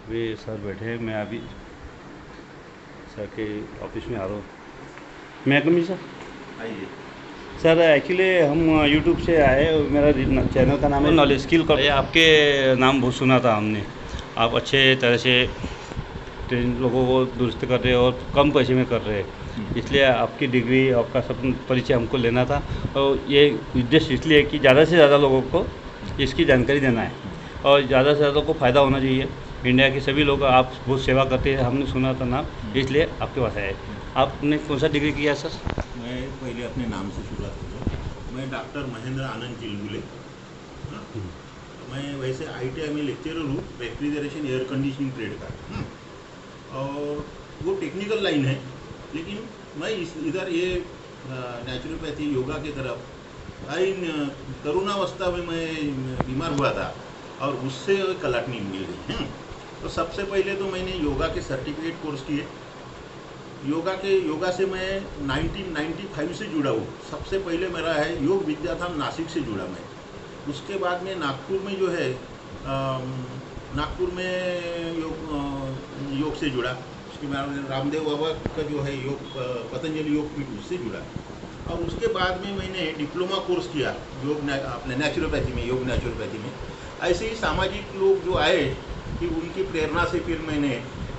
वे sir बैठे हैं, मैं अभी सर के ऑफिस में आ रहा हूँ। मैं कमी सर। आइए। सर एक्चुअली हम यूट्यूब से आए, मेरा चैनल का नाम है नॉलेज स्किल का। आपके नाम बहुत सुना था हमने, आप अच्छे तरह से ट्रेन लोगों को दुरुस्त कर रहे हो और कम पैसे में कर रहे हैं, इसलिए आपकी डिग्री, आपका सब परिचय हमको लेना था। और ये उद्देश्य इसलिए है कि ज़्यादा से ज़्यादा लोगों को इसकी जानकारी देना है और ज़्यादा से ज़्यादा को फ़ायदा होना चाहिए। इंडिया के सभी लोग, आप बहुत सेवा करते हैं, हमने सुना था नाम, इसलिए आपके पास आए। आपने कौन सा डिग्री किया सर? मैं पहले अपने नाम से शुरुआत करूँ। मैं डॉक्टर महेंद्र आनंद चिलगुले। हाँ, मैं वैसे ITI में लेक्चरर हूँ, रेफ्रिजरेशन एयर कंडीशनिंग ट्रेड का। और वो टेक्निकल लाइन है, लेकिन मैं इधर ये नेचुरोपैथी योगा की तरफ तरुणावस्था में मैं बीमार हुआ था और उससे कलाटनी मिल गई। तो सबसे पहले तो मैंने योगा के सर्टिफिकेट कोर्स किए। योगा से मैं 1995 से जुड़ा हूँ। सबसे पहले मेरा है योग विद्याधाम नासिक से जुड़ा मैं। उसके बाद में नागपुर में जो है नागपुर में योग से जुड़ा। उसके बाद रामदेव बाबा का जो है योग पतंजलि योग पीठ, उससे जुड़ा। और उसके बाद में मैंने डिप्लोमा कोर्स किया अपने नेचुरोपैथी में, योग नेचुरोपैथी में। ऐसे ही सामाजिक लोग जो आए कि उनकी प्रेरणा से फिर मैंने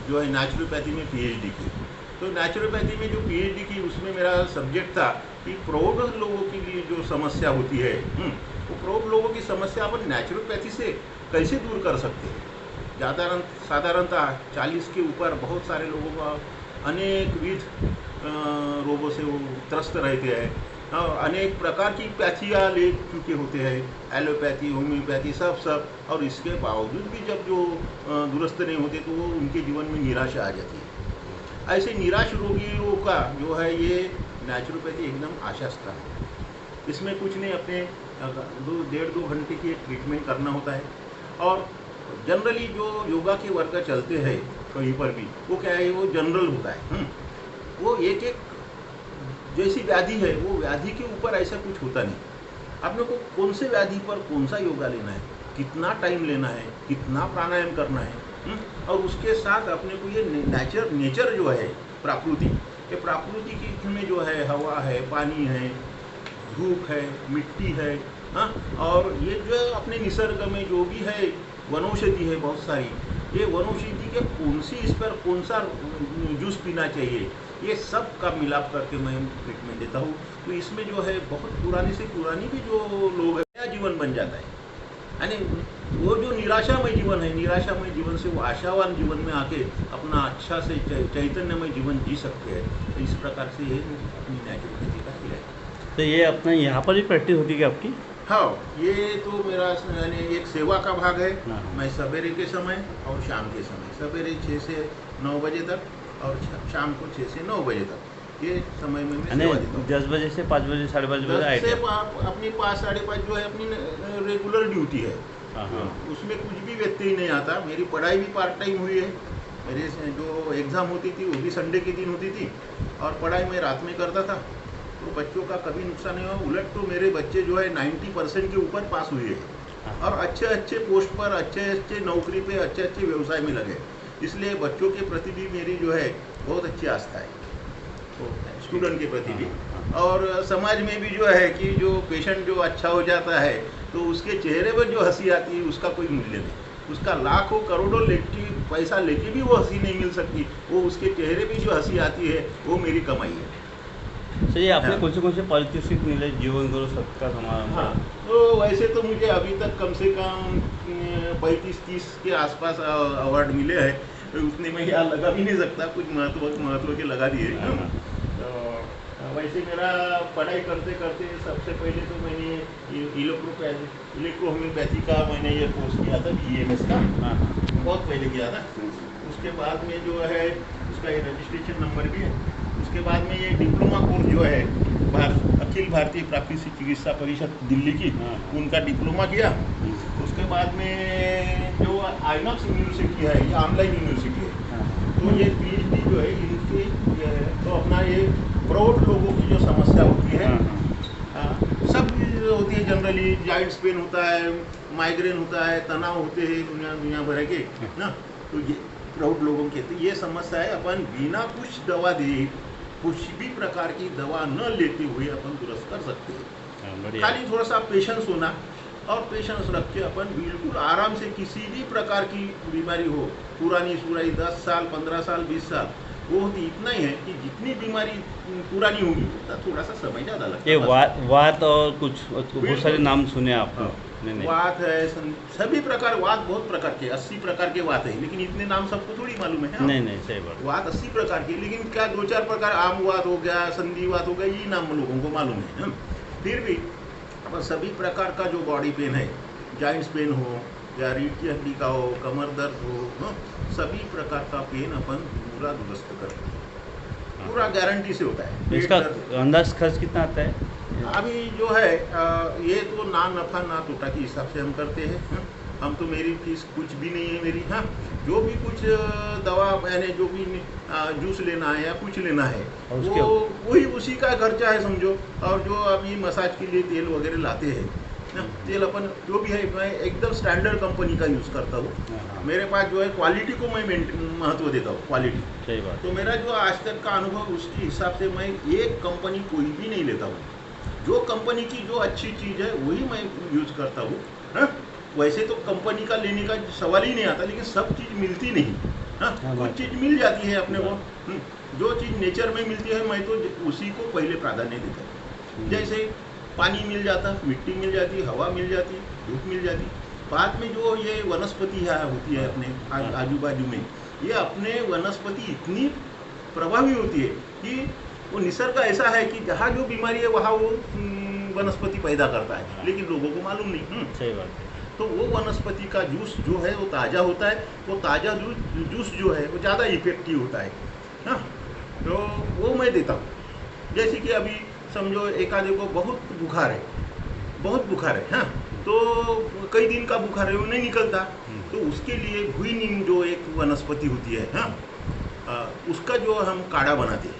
जो है नेचुरोपैथी में PhD की। तो नेचुरोपैथी में जो PhD की, उसमें मेरा सब्जेक्ट था कि प्रौढ़ लोगों के लिए जो समस्या होती है, वो प्रौढ़ लोगों की समस्या अपन नेचुरोपैथी से कैसे दूर कर सकते हैं। साधारणतः 40 के ऊपर बहुत सारे लोगों का अनेक विध रोगों से वो त्रस्त रहते हैं और अनेक प्रकार की पैथियाँ ले चुके होते हैं, एलोपैथी, होम्योपैथी, सब। और इसके बावजूद भी जब जो दुरुस्त नहीं होते तो वो उनके जीवन में निराशा आ जाती है। ऐसे निराश रोगियों का जो है ये नेचुरोपैथी एकदम आशास्ता है। इसमें कुछ नहीं, अपने 1.5-2 घंटे की ट्रीटमेंट करना होता है। और जनरली जो योगा के वर्ग चलते हैं कहीं पर भी, वो क्या है, वो जनरल होता है। वो एक जैसी व्याधि है, वो व्याधि के ऊपर ऐसा कुछ होता नहीं। आपने को कौन से व्याधि पर कौन सा योगा लेना है, कितना टाइम लेना है, कितना प्राणायाम करना है, और उसके साथ अपने को ये नेचर जो है, प्रकृति, ये प्रकृति की में जो है हवा है, पानी है, धूप है, मिट्टी है, हाँ, और ये जो अपने निसर्ग में जो भी है, वनौषधि है बहुत सारी। ये वनौषधि के कौन सी, इस पर कौन सा जूस पीना चाहिए, ये सब का मिलाप करके मैं ट्रीटमेंट देता हूँ। तो इसमें जो है बहुत पुरानी से पुरानी भी जो लोग हैं, नया जीवन बन जाता है। यानी वो जो निराशामय जीवन है, निराशामय जीवन से वो आशावान जीवन में आके अपना अच्छा से चैतन्यमय जीवन जी सकते हैं। तो इस प्रकार से ये अपनी नेचुरोपैथी का किया है। तो ये अपना यहाँ पर ही प्रैक्टिस होती है क्या आपकी? हाँ, ये तो मेरा यानी एक सेवा का भाग है। हाँ। मैं सवेरे के समय और शाम के समय, सवेरे 6 से 9 बजे तक और शाम को 6 से 9 बजे तक, ये समय में मैं सेवा देता हूँ। 10 बजे से 5 बजे, 5:30 बजे 10 आए से थे? अपनी 5 साढ़े 5 जो है अपनी रेगुलर ड्यूटी है। हाँ। उसमें कुछ भी व्यत्यय नहीं आता। मेरी पढ़ाई भी पार्ट टाइम हुई है। मेरे जो एग्ज़ाम होती थी वो भी संडे के दिन होती थी, और पढ़ाई मैं रात में करता था। तो बच्चों का कभी नुकसान नहीं हुआ। उलट तो मेरे बच्चे जो है 90% के ऊपर पास हुए हैं और अच्छे पोस्ट पर, अच्छे नौकरी पे, अच्छे व्यवसाय में लगे। इसलिए बच्चों के प्रति भी मेरी जो है बहुत अच्छी आस्था है, तो स्टूडेंट के प्रति भी। और समाज में भी जो है कि जो पेशेंट जो अच्छा हो जाता है तो उसके चेहरे पर जो हंसी आती है उसका कोई मूल्य नहीं। उसका लाखों करोड़ों पैसा लेके भी वो हंसी नहीं मिल सकती। वो उसके चेहरे पर जो हंसी आती है वो मेरी कमाई है। सर, ये आपने हाँ। कौन से पारितोषिक मिले, जीवन गुरु सबका समारोह? हाँ, तो वैसे तो मुझे अभी तक कम से कम 35-30 के आसपास अवार्ड मिले हैं। तो उसने मैं यहाँ लगा भी नहीं सकता, कुछ महत्व के लगा दिए। तो वैसे मेरा पढ़ाई करते करते सबसे पहले तो मैंने इलेक्ट्रो होम्योपैथी का मैंने ये कोर्स किया था, BAMS का। बहुत पहले किया था। उसके बाद में जो है उसका ये रजिस्ट्रेशन नंबर भी है। उसके बाद में ये डिप्लोमा कोर्स जो है अखिल भारतीय प्राकृतिक चिकित्सा परिषद दिल्ली की, उनका डिप्लोमा किया। उसके बाद में जो आइनॉक्स यूनिवर्सिटी है, ये ऑनलाइन यूनिवर्सिटी है, तो ये PhD जो है इनकी तो अपना ये प्रौढ़ लोगों की जो समस्या होती है, सब होती है। जनरली जॉइंट्स पेन होता है, माइग्रेन होता है, तनाव होते हैं दुनिया भर के ना, तो ये प्राउड लोगों के, तो ये समस्या है अपन बिना कुछ दवा दे, कुछ भी प्रकार की दवा न लेते हुए अपन दुरुस्त कर सकते हैं। खाली थोड़ा सा पेशेंस होना, और पेशेंस रख के अपन बिल्कुल आराम से किसी भी प्रकार की बीमारी हो, पुरानी सुराई 10 साल 15 साल 20 साल, वो होती इतना ही है कि जितनी बीमारी पुरानी होगी उतना थोड़ा सा समय ज़्यादा लगता है। ये वात और कुछ बहुत सारे नाम सुने आपको? नहीं। वात है, सभी प्रकार, वात बहुत प्रकार के 80 प्रकार के वात है, लेकिन इतने नाम सबको थोड़ी मालूम है। नहीं सही बात। वात 80 प्रकार के, लेकिन क्या 2-4 प्रकार, आम वात हो गया, संधिवात हो गया, ये नाम लोगों को मालूम है। फिर भी अपन सभी प्रकार का जो बॉडी पेन है, जॉइंट्स पेन हो या रीढ़ की हड्डी का हो, कमर दर्द हो, सभी प्रकार का पेन अपन पूरा दुरुस्त करते हैं, पूरा गारंटी से होता है। इसका अंदाज खर्च कितना आता है? अभी जो है ये तो ना नफा ना तोटा के हिसाब से हम करते हैं। हम तो, मेरी फीस कुछ भी नहीं है मेरी। हाँ, जो भी कुछ दवा मैंने जो भी जूस लेना है या कुछ लेना है वो वही उसी का खर्चा है समझो। और जो अभी मसाज के लिए तेल वगैरह लाते हैं ना, तेल अपन जो भी है मैं एकदम स्टैंडर्ड कंपनी का यूज़ करता हूँ। मेरे पास जो है क्वालिटी को मैं महत्व देता हूँ, क्वालिटी। सही बात। तो मेरा जो आज तक का अनुभव, उसके हिसाब से मैं एक कंपनी कोई भी नहीं लेता हूँ। जो कंपनी की जो अच्छी चीज़ है वही मैं यूज करता हूँ। हाँ, वैसे तो कंपनी का लेने का सवाल ही नहीं आता, लेकिन सब चीज़ मिलती नहीं। हाँ, कुछ चीज़ मिल जाती है अपने को। जो चीज़ नेचर में मिलती है मैं तो उसी को पहले प्राधान्य देता हूँ। जैसे पानी मिल जाता, मिट्टी मिल जाती, हवा मिल जाती, धूप मिल जाती। बाद में जो ये वनस्पति होती है अपने आजू बाजू में, ये अपने वनस्पति इतनी प्रभावी होती है कि वो निसर्ग ऐसा है कि जहाँ जो बीमारी है वहाँ वो वनस्पति पैदा करता है, लेकिन लोगों को मालूम नहीं। सही बात है। तो वो वनस्पति का जूस जो है वो ताज़ा होता है, वो ताज़ा जूस जो है वो ज़्यादा इफेक्टिव होता है। हाँ, तो वो मैं देता हूँ। जैसे कि अभी समझो एक आधे को बहुत बुखार है, हाँ, तो कई दिन का बुखार है वो नहीं निकलता, तो उसके लिए भुई नीम जो एक वनस्पति होती है, हाँ, उसका जो हम काढ़ा बनाते हैं।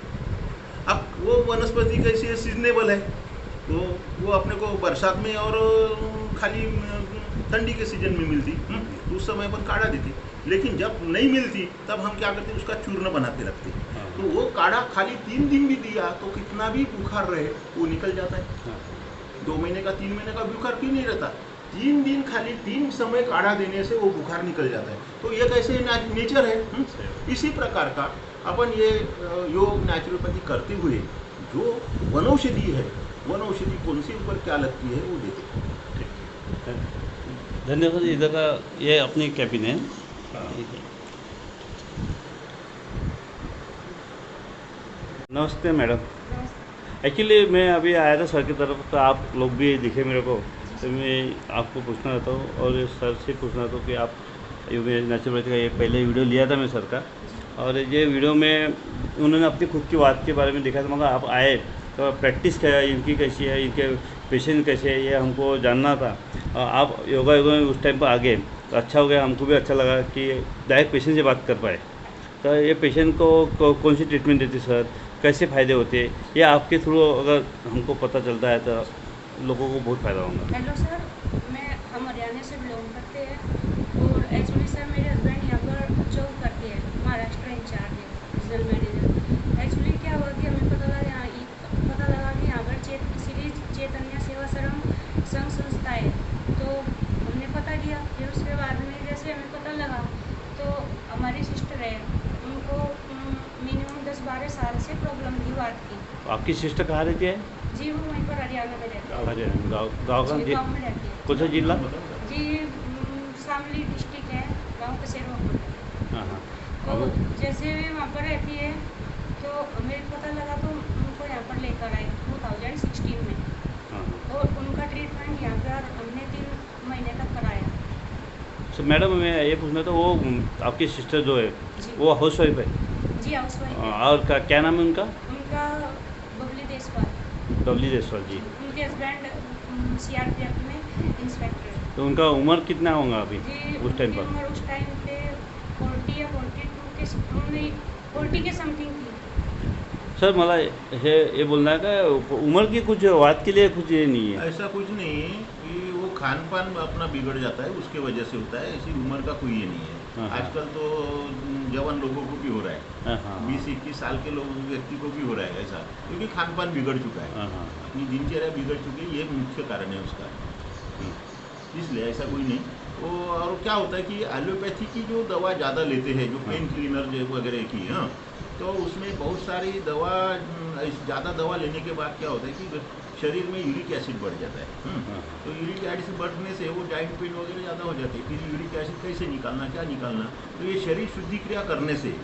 अब वो वनस्पति कैसी है, सीजनेबल है, तो वो अपने को बरसात में और खाली ठंडी के सीजन में मिलती, तो उस समय अपन काढ़ा देते। लेकिन जब नहीं मिलती तब हम क्या करते, उसका चूर्ण बनाते रखते। तो वो काढ़ा खाली 3 दिन भी दिया तो कितना भी बुखार रहे वो निकल जाता है। 2 महीने का 3 महीने का बुखार क्यों नहीं रहता, 3 दिन खाली 3 समय काढ़ा देने से वो बुखार निकल जाता है। तो ये कैसे नेचर है। इसी प्रकार का अपन ये योग नेचुरोपैथी करते हुए जो वनौषधि है, वनौषधि कौन सी ऊपर क्या लगती है वो देते हैं। धन्यवाद। इधर का ये अपनी कैबिन है। नमस्ते मैडम। एक्चुअली मैं अभी आया था सर की तरफ, तो आप लोग भी दिखे मेरे को, तो मैं आपको पूछना चाहता हूँ और सर से पूछना चाहता हूँ कि आप नेचुरोपैथी का ये पहले वीडियो लिया था मैं सर का, और ये वीडियो में उन्होंने अपनी खुद की बात के बारे में दिखा था, मगर आप आए तो प्रैक्टिस क्या है इनकी, कैसी है, इनके पेशेंट कैसे है, ये हमको जानना था। आप योगा में उस टाइम पर आ गए तो अच्छा हो गया, हमको भी अच्छा लगा कि डायरेक्ट पेशेंट से बात कर पाए। तो ये पेशेंट को कौन सी ट्रीटमेंट देती सर, कैसे फ़ायदे होते हैं, ये आपके थ्रू अगर हमको पता चलता है तो लोगों को बहुत फ़ायदा होगा। हेलो सर, हम हरियाणा से बिलोंग करते हैं और एक्चुअली सर मेरे हस्बैंड यहाँ पर जॉब करते हैं, महाराष्ट्र इंचार्ज है, रीजनल मैनेजर। एक्चुअली क्या हुआ कि हमें पता लगा कि यहाँ पर श्री चैतन्य सेवाश्रम संघ संस्था है, तो हमने पता किया। फिर उसके बाद में जैसे हमें पता लगा तो हमारी सिस्टर है, उनको मिनिमम 10-12 साल से प्रॉब्लम थी वात की। आपकी सिस्टर कहाँ रहती है? जी वो वहीं पर हरियाणा में रहती है। गाँव का गाँव में रहती है। कौन सा जिला? जी शामली डिस्ट्रिक्ट है, गाँव कसेरवा। हाँ। तो जैसे वे वहाँ पर रहती है तो हमें पता लगा तो उनको यहाँ पर लेकर आए 2016 में। तो उनका ट्रीटमेंट यहाँ पर हमने 3 महीने तक कराया। तो मैडम मैं ये पूछना था, वो आपकी सिस्टर जो है वो हाउस वाइफ है? जी हाउस वाइफ है। और क्या नाम है उनका? उनका बबली देशपाल। बबली देशपाल जी। उनके हस्बैंड CRPF में इंस्पेक्टर है। तो उनका उम्र कितना होगा अभी उस टाइम पर? उम्र उस टाइम पे 40 या 42 के समथिंग थी। सर मला ये बोलना है कि उम्र की कुछ बात के लिए कुछ ये नहीं है? ऐसा कुछ नहीं है कि वो खान पान अपना बिगड़ जाता है उसके वजह से होता है, ऐसी उम्र का कोई ये नहीं है। हाँ, हाँ। आजकल तो जवान लोगों को भी हो रहा है, हाँ, हाँ, 20-21 साल के लोग व्यक्ति को भी हो रहा है ऐसा, क्योंकि खान पान बिगड़ चुका है, हाँ, हाँ, अपनी दिनचर्या बिगड़ चुकी है, ये मुख्य कारण है उसका। इसलिए ऐसा कोई नहीं। वो और क्या होता है कि एलोपैथी की जो दवा ज़्यादा लेते हैं, जो पेन क्लीनर जो वगैरह की, हाँ, तो उसमें बहुत सारी दवा ज़्यादा दवा लेने के बाद क्या होता है कि शरीर में यूरिक एसिड बढ़ जाता है। हाँ, तो यूरिक एसिड बढ़ने से वो जॉइंट पेन वगैरह ज़्यादा हो जाते हैं। फिर यूरिक एसिड कैसे निकालना, क्या निकालना, तो ये शरीर शुद्धि क्रिया करने से,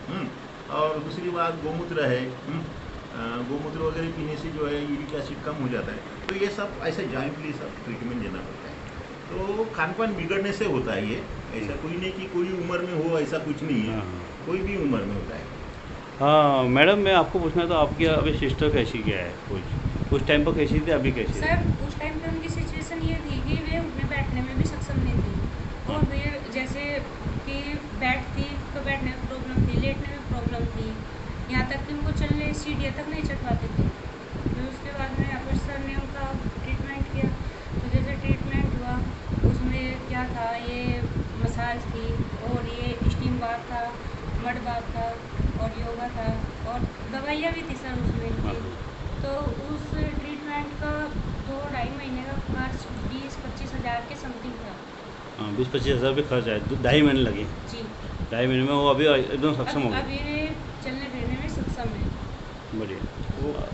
और दूसरी बात गोमूत्र है, गोमूत्र वगैरह पीने से जो है यूरिक एसिड कम हो जाता है। तो ये सब ऐसे जॉइंटली सब ट्रीटमेंट देना पड़ता है। तो खान पान बिगड़ने से होता है ये, ऐसा कोई नहीं कि कोई उम्र में हो, ऐसा कुछ नहीं है, हाँ। कोई भी उम्र में होता है। हाँ मैडम, मैं आपको पूछना था, आपकी अभी सिस्टर कैसी क्या है, कुछ उस टाइम पर कैसी थी, अभी कैसी है? सर उस टाइम पे उनकी सिचुएशन ये थी कि वे उठने बैठने में भी सक्षम नहीं थी, और वे जैसे कि बैठती तो बैठने में प्रॉब्लम थी, लेटने में प्रॉब्लम थी, यहाँ तक कि उनको चलने सीढ़ियाँ तक नहीं चढ़ पाते थे। फिर उसके बाद में यहाँ पर सर ने उनका ट्रीटमेंट किया। तो जैसे ट्रीटमेंट हुआ उसमें क्या था, ये मसाज थी और ये स्टीम बाथ था, मड बाथ था और योगा था और दवाइयाँ भी थी सर उसमें हाँ, थी। तो उस ट्रीटमेंट का 2-2.5 महीने का खर्च 20-25 हज़ार के समथिंग था। हाँ 20-25 हज़ार रुपये खर्च आए, 2.5 महीने लगे। जी। 2.5 महीने में वो अभी एकदम सक्षम हो अब गए। ये चलने फिरने में सक्षम है। बढ़िया।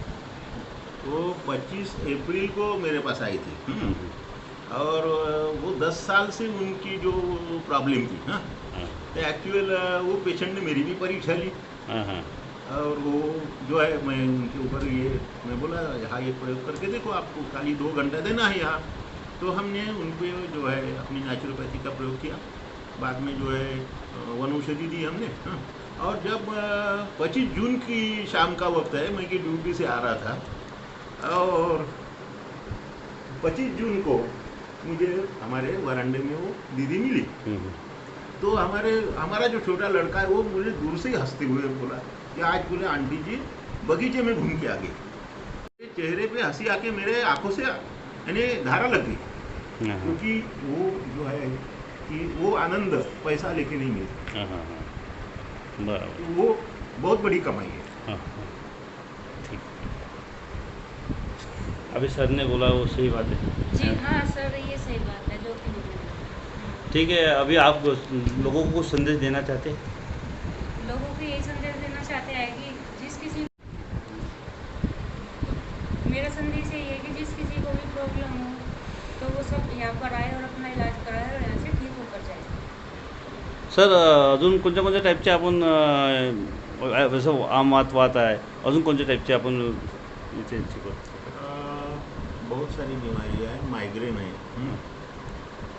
वो 25 अप्रैल को मेरे पास आई थी, हम्म, और वो 10 साल से उनकी जो प्रॉब्लम थी, हाँ, हाँ, तो एक्चुअल वो पेशेंट ने मेरी भी परीक्षा ली, हाँ, हाँ, और वो जो है मैं उनके ऊपर ये मैं बोला यहाँ ये प्रयोग करके देखो, आपको खाली 2 घंटा देना है यहाँ। तो हमने उन पे जो है अपनी नेचुरोपैथी का प्रयोग किया। बाद में जो है वनौषधि दी हमने, हाँ। और जब 25 जून की शाम का वक्त है, मैं की ड्यूटी से आ रहा था, और 25 जून को मुझे हमारे वरांडे में वो दीदी मिली। हम्म, तो हमारा जो छोटा लड़का है वो मुझे दूर से ही हंसते हुए बोला कि आज बोले आंटी जी बगीचे में घूम के आ गई। चेहरे पे हंसी आके मेरे आंखों से यानी धारा लग गई, हाँ, क्योंकि वो जो है कि वो आनंद पैसा लेके नहीं मिलता, हाँ, हाँ, हाँ, बराबर। तो वो बहुत बड़ी कमाई है। हाँ, हाँ, ठीक। अभी सर ने बोला वो सही बात है। जी हाँ सर, ये सही बात है जो कि नहीं। ठीक है, अभी आप लोगों को कुछ संदेश देना चाहते हैं? लोगों को यही संदेश देना चाहते हैं कि जिस किसी मेरा संदेश यही है कि जिस किसी को भी प्रॉब्लम हो तो वो सब यहाँ पर आए और अपना इलाज कराए और यहाँ से ठीक होकर जाए। सर अजून कोणत्या कोणत्या टाईपचे आपण जसं आम वात आहे, अजून कोणत्या टाईपचे आपण इथे शिकवतो? बहुत सारी बीमारियां हैं, माइग्रेन है,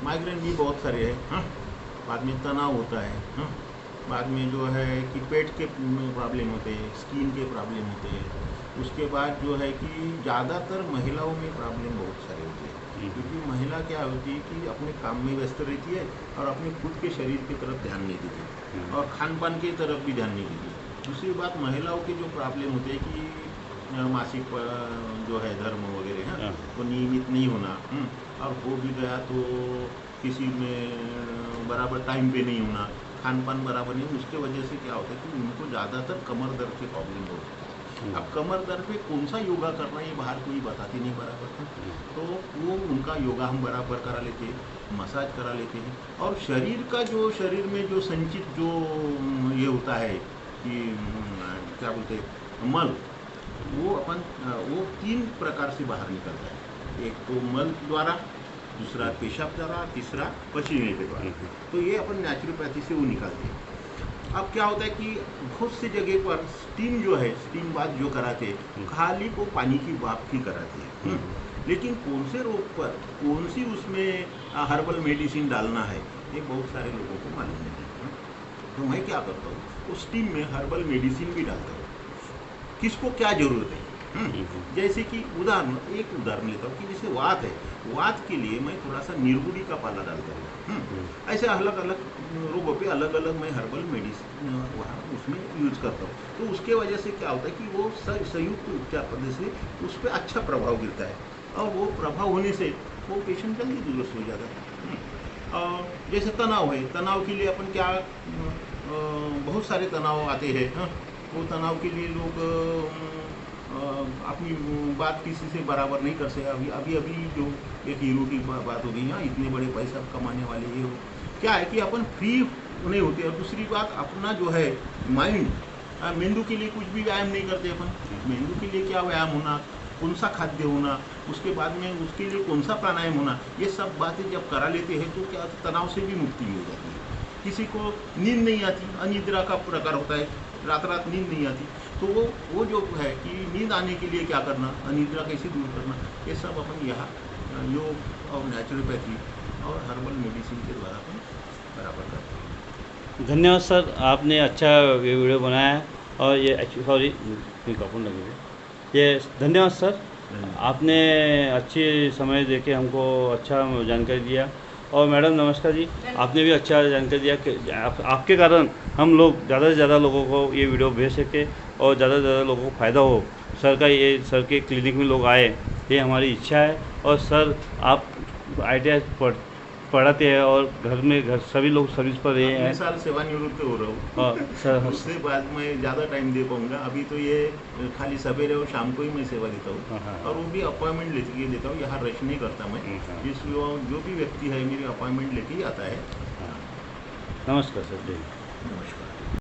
माइग्रेन भी बहुत सारे हैं, हाँ। बाद में तनाव होता है, हाँ। बाद में जो है कि पेट के प्रॉब्लम होते हैं, स्किन के प्रॉब्लम होते हैं। उसके बाद जो है कि ज़्यादातर महिलाओं में प्रॉब्लम बहुत सारे होते हैं, क्योंकि महिला क्या होती है कि अपने काम में व्यस्त रहती है और अपने खुद के शरीर की तरफ ध्यान नहीं देती, और खान पान की तरफ भी ध्यान नहीं देती। दूसरी बात, महिलाओं के जो प्रॉब्लम होते हैं कि मासिक जो है धर्म वगैरह है तो नियमित नहीं होना, और हो भी गया तो किसी में बराबर टाइम पे नहीं होना, खान पान बराबर नहीं, उसके वजह से क्या होता है कि उनको ज़्यादातर कमर दर्द के प्रॉब्लम होता है। अब कमर दर्द पे कौन सा योगा करना ये बाहर कोई बताते नहीं बराबर, तो वो उनका योगा हम बराबर करा लेते हैं, मसाज करा लेते हैं। और शरीर में जो संचित जो ये होता है कि क्या बोलते हैं मल, वो अपन वो 3 प्रकार से बाहर निकलता है। एक तो मल द्वारा, दूसरा पेशाब द्वारा, तीसरा पसीने के द्वारा। तो ये अपन नेचुरोपैथी से वो निकालते हैं। अब क्या होता है कि बहुत सी जगह पर स्टीम जो है, स्टीम बाथ जो कराते हैं, खाली को पानी की भाप की कराते हैं, लेकिन कौन से रोग पर कौन सी उसमें हर्बल मेडिसिन डालना है ये बहुत सारे लोगों को मालूम नहीं है। तो मैं क्या करता हूँ, उस स्टीम में हर्बल मेडिसिन भी डालता हूँ, किसको क्या जरूरत है। जैसे कि एक उदाहरण लेता हूँ कि जैसे वात है, वात के लिए मैं थोड़ा सा निर्गुड़ी का पाला डालता हूँ। ऐसे अलग अलग रोगों पे अलग अलग मैं हर्बल मेडिसिन वहाँ उसमें यूज करता हूँ। तो उसके वजह से क्या होता है कि वो संयुक्त उपचार पद्धति से उस पर अच्छा प्रभाव गिरता है, और वो प्रभाव होने से वो पेशेंट जल्दी दुरुस्त हो जाता है। और जैसे तनाव है, तनाव के लिए अपन क्या बहुत सारे तनाव आते हैं। हाँ, वो तनाव के लिए लोग अपनी बात किसी से बराबर नहीं कर सकते। अभी अभी जो एक हीरो की बात हो गई, हाँ इतने बड़े पैसा कमाने वाले ये हो, क्या है कि अपन फ्री नहीं होते। और दूसरी बात अपना जो है माइंड, मेंदू के लिए कुछ भी व्यायाम नहीं करते अपन। मेंदू के लिए क्या व्यायाम होना, कौन सा खाद्य होना, उसके बाद में उसके लिए कौन सा प्राणायाम होना, ये सब बातें जब करा लेते हैं तो क्या तनाव से भी मुक्ति हो जाती है। किसी को नींद नहीं आती, अनिद्रा का प्रकार होता है, रात रात नींद नहीं आती, तो वो जो है कि नींद आने के लिए क्या करना, अनिद्रा कैसे दूर करना, ये सब अपन यहाँ योग और नेचुरोपैथी और हर्बल मेडिसिन के द्वारा अपन बराबर करते हैं। धन्यवाद सर, आपने अच्छा ये वीडियो बनाया है। और ये सॉरी मिक्रोफोन लगे हुए, ये धन्यवाद सर, आपने अच्छी समय देके हमको अच्छा जानकारी दिया। और मैडम नमस्कार जी, आपने भी अच्छा जानकारी दिया कि आपके कारण हम लोग ज़्यादा से ज़्यादा लोगों को ये वीडियो भेज सके और ज़्यादा से ज़्यादा लोगों को फ़ायदा हो। सर के क्लिनिक में लोग आए, ये हमारी इच्छा है। और सर आप ITI पढ़ाते हैं और घर सभी लोग सर्विस पर रहे हैं। 3 साल सेवानिवृत्त हो रहा हूँ। हाँ सर, उसके बाद मैं ज़्यादा टाइम दे पाऊँगा। अभी तो ये खाली सवेरे और शाम को ही मैं सेवा देता हूँ। हाँ। और वो भी अपॉइंटमेंट लेता हूँ, यहाँ रश नहीं करता मैं। हाँ। जो भी व्यक्ति है मेरी अपॉइंटमेंट लेके ही आता है। नमस्कार सर, जय हिंद। नमस्कार।